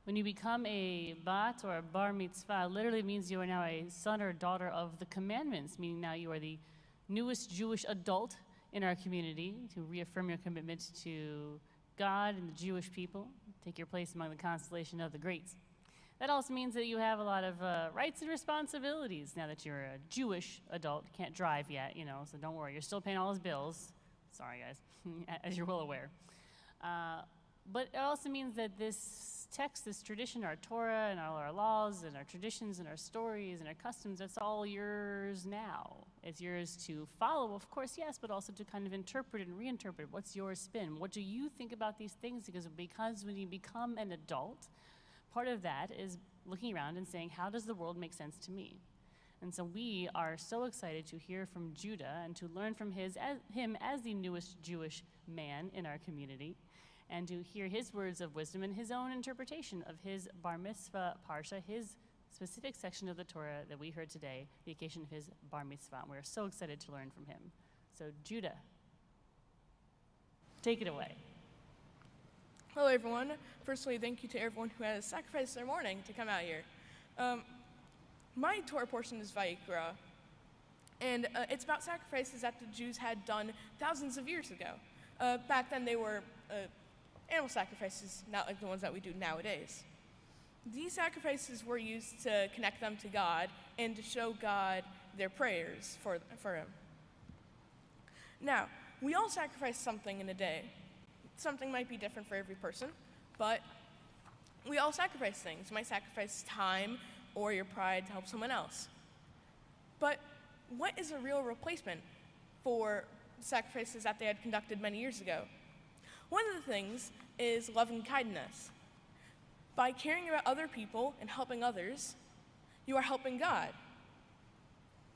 When you become a bat or a bar mitzvah, it literally means you are now a son or daughter of the commandments, meaning now you are the newest Jewish adult in our community to reaffirm your commitment to God and the Jewish people, take your place among the constellation of the greats. That also means that you have a lot of rights and responsibilities now that you're a Jewish adult. Can't drive yet, so don't worry. You're still paying all his bills. Sorry, guys, as you're well aware. But it also means that this text, this tradition, our Torah and all our laws and our traditions and our stories and our customs, that's all yours now. It's yours to follow, of course, yes, but also to kind of interpret and reinterpret. What's your spin? What do you think about these things? Because when you become an adult, part of that is looking around and saying, how does the world make sense to me? And so we are so excited to hear from Judah and to learn from him as the newest Jewish man in our community, and to hear his words of wisdom and his own interpretation of his bar mitzvah parsha, his specific section of the Torah that we heard today, the occasion of his bar mitzvah. And we're so excited to learn from him. So Judah, take it away. Hello, everyone. Firstly, thank you to everyone who has sacrificed their morning to come out here. My Torah portion is Vayikra, and it's about sacrifices that the Jews had done thousands of years ago. Back then, they were animal sacrifices, not like the ones that we do nowadays. These sacrifices were used to connect them to God and to show God their prayers for Him. Now, we all sacrifice something in a day. Something might be different for every person, but we all sacrifice things. You might sacrifice time or your pride to help someone else. But what is a real replacement for sacrifices that they had conducted many years ago? One of the things is love and kindness. By caring about other people and helping others, you are helping God,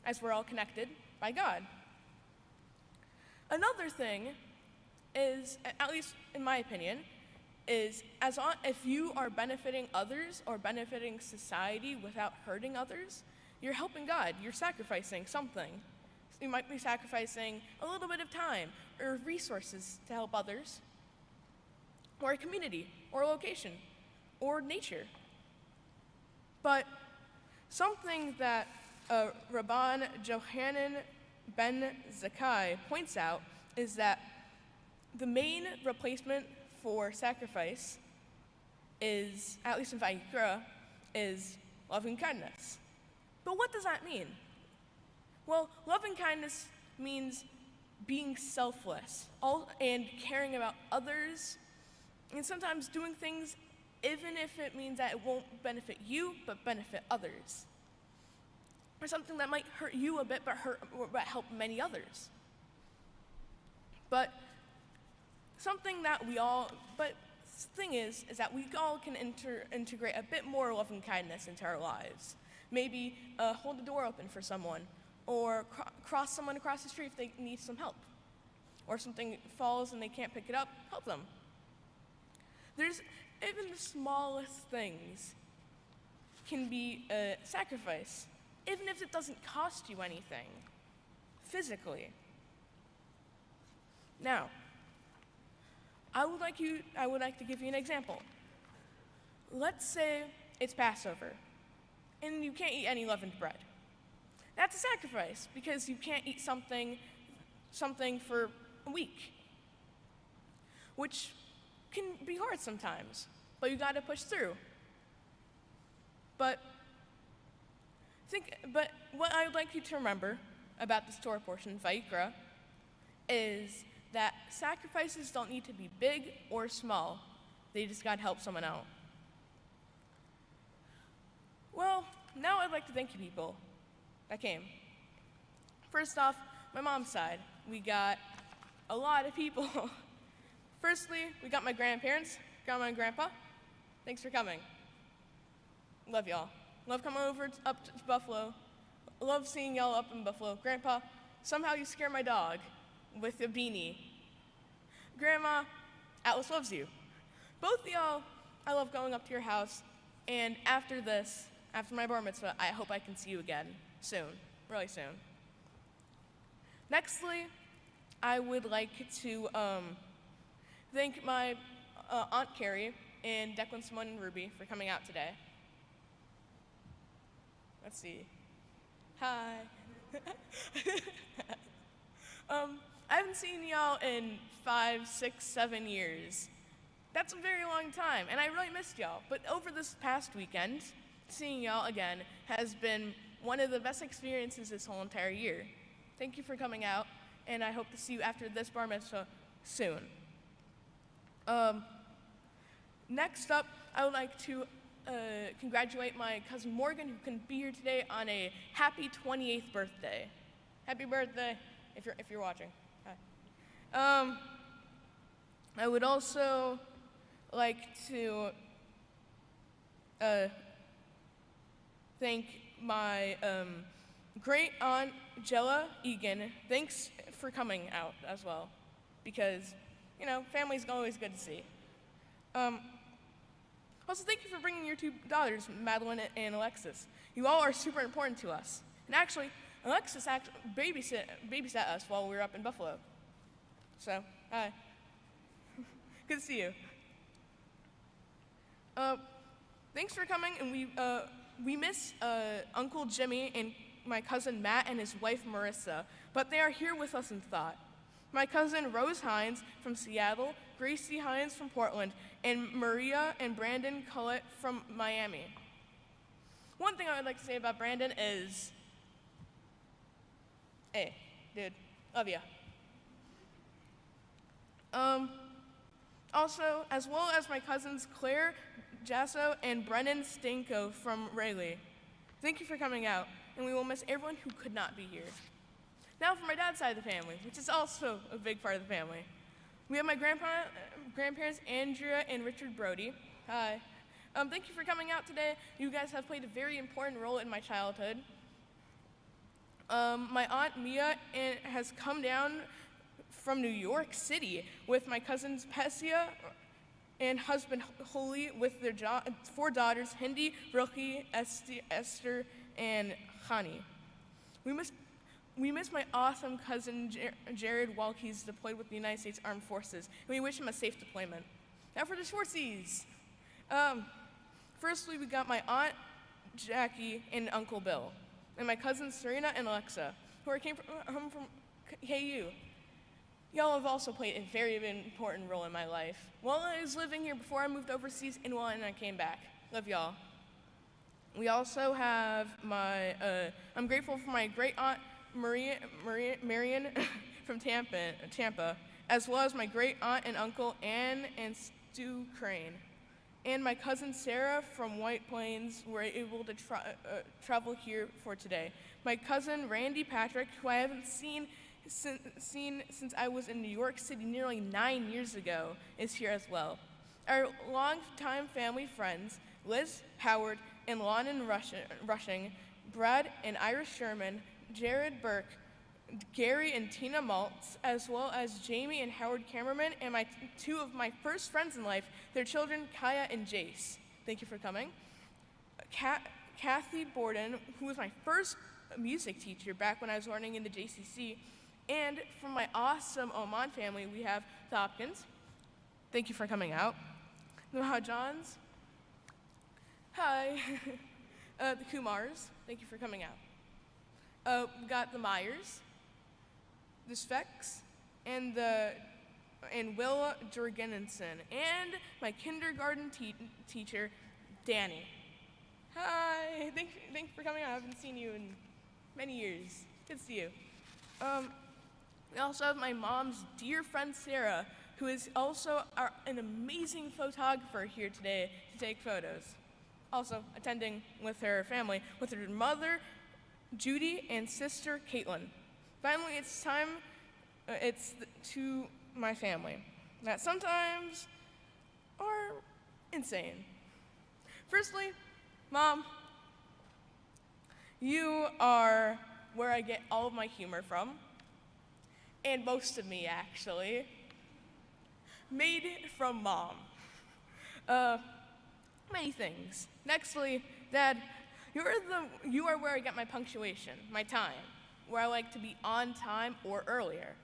as we're all connected by God. Another thing is, at least in my opinion, is if you are benefiting others or benefiting society without hurting others, you're helping God. You're sacrificing something. You might be sacrificing a little bit of time or resources to help others, or a community, or a location, or nature. But something that Rabban Johanan ben Zakkai points out is that the main replacement for sacrifice is, at least in Vayikra, is loving kindness. But what does that mean? Well, loving kindness means being selfless and caring about others, and sometimes doing things even if it means that it won't benefit you, but benefit others. Or something that might hurt you a bit, but help many others. But thing is that we all can integrate a bit more love and kindness into our lives. Maybe hold the door open for someone, or cross someone across the street if they need some help. Or something falls and they can't pick it up, help them. There's even the smallest things can be a sacrifice, even if it doesn't cost you anything, physically. Now, I would like to give you an example. Let's say it's Passover, and you can't eat any leavened bread. That's a sacrifice, because you can't eat something for a week, which can be hard sometimes, but you gotta push through. But what I would like you to remember about this Torah portion, Vayikra, is that sacrifices don't need to be big or small. They just gotta help someone out. Well, now I'd like to thank you people that came. First off, my mom's side, we got a lot of people. Firstly, we got my grandparents, Grandma and Grandpa. Thanks for coming. Love y'all. Love coming up to Buffalo. Love seeing y'all up in Buffalo. Grandpa, somehow you scare my dog with a beanie. Grandma, Atlas loves you. Both of y'all, I love going up to your house, and after my bar mitzvah, I hope I can see you again soon, really soon. Nextly, I would like to thank my Aunt Carrie and Declan, Simone, and Ruby for coming out today. Let's see. Hi. I haven't seen y'all in 5, 6, 7 years. That's a very long time, and I really missed y'all. But over this past weekend, seeing y'all again has been one of the best experiences this whole entire year. Thank you for coming out, and I hope to see you after this bar mitzvah soon. Next up, I would like to congratulate my cousin Morgan, who couldn't be here today, on a happy 28th birthday. Happy birthday, if you're watching. Hi. I would also like to thank my great aunt Jella Egan. Thanks for coming out as well, because family's always good to see. Also, thank you for bringing your 2 daughters, Madeline and Alexis. You all are super important to us. And actually, Alexis babysat us while we were up in Buffalo. So, hi. Good to see you. Thanks for coming, and we miss Uncle Jimmy and my cousin Matt and his wife Marissa, but they are here with us in thought. My cousin Rose Hines from Seattle, Gracie Hines from Portland, and Maria and Brandon Collette from Miami. One thing I would like to say about Brandon is, hey, dude, love ya. Also, as well as my cousins Claire Jasso and Brennan Stanko from Raleigh. Thank you for coming out, and we will miss everyone who could not be here. Now for my dad's side of the family, which is also a big part of the family. We have my grandparents, Andrea and Richard Brody. Hi. Thank you for coming out today. You guys have played a very important role in my childhood. My aunt Mia has come down from New York City with my cousins Pessia and husband Holy with their 4 daughters, Hindi, Roki, Esther, and Hani. We miss my awesome cousin Jared while he's deployed with the United States Armed Forces, and we wish him a safe deployment. Now for the Schwartzies. Firstly, we got my aunt Jackie and Uncle Bill, and my cousins Serena and Alexa, who came home from KU. Y'all have also played a very important role in my life. While I was living here before I moved overseas and while I came back. Love y'all. We also have I'm grateful for my great aunt Marion from Tampa, as well as my great aunt and uncle Ann and Stu Crane. And my cousin Sarah from White Plains were able to travel here for today. My cousin Randy Patrick, who I haven't seen since I was in New York City nearly 9 years ago, is here as well. Our longtime family friends, Liz Howard and Lon Rushing, Brad and Iris Sherman, Jared Burke, Gary and Tina Maltz, as well as Jamie and Howard Cameraman, and 2 of my first friends in life, their children, Kaya and Jace. Thank you for coming. Kathy Borden, who was my first music teacher back when I was learning in the JCC, and from my awesome Oman family, we have the Hopkins. Thank you for coming out. The Mahajans. Hi. The Kumars. Thank you for coming out. We got the Myers, the Specks, and Willa Jorgensen, and my kindergarten teacher, Danny. Hi. Thank you for coming out. I haven't seen you in many years. Good to see you. We also have my mom's dear friend Sarah, who is also an amazing photographer here today to take photos. Also attending with her family, with her mother, Judy, and sister, Caitlin. Finally, it's time, to my family that sometimes are insane. Firstly, Mom, you are where I get all of my humor from, and most of me, actually. Made from Mom. Many things. Nextly, Dad, you are where I get my punctuation, my time, where I like to be on time or earlier.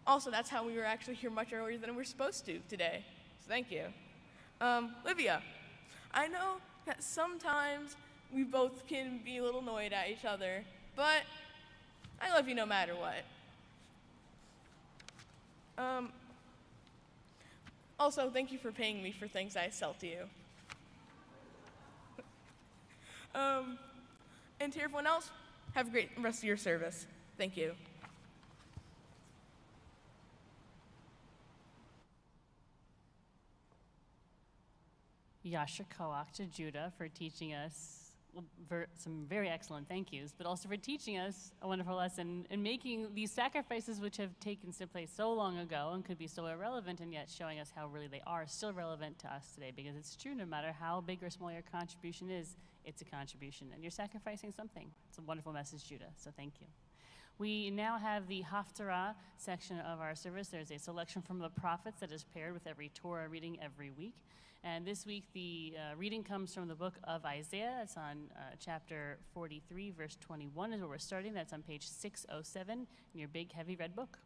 Also, that's how we were actually here much earlier than we were supposed to today, so thank you. Livia, I know that sometimes we both can be a little annoyed at each other, but I love you no matter what. Also, thank you for paying me for things I sell to you. And to everyone else, have a great rest of your service. Thank you. Yasher Koach to Judah for teaching us some very excellent thank yous, but also for teaching us a wonderful lesson in making these sacrifices which have taken place so long ago and could be so irrelevant, and yet showing us how really they are still relevant to us today, because it's true, no matter how big or small your contribution is, it's a contribution, and you're sacrificing something. It's a wonderful message, Judah, so thank you. We now have the Haftarah section of our service. There's a selection from the prophets that is paired with every Torah reading every week. And this week, the reading comes from the book of Isaiah. It's on chapter 43, verse 21 is where we're starting. That's on page 607 in your big, heavy red book.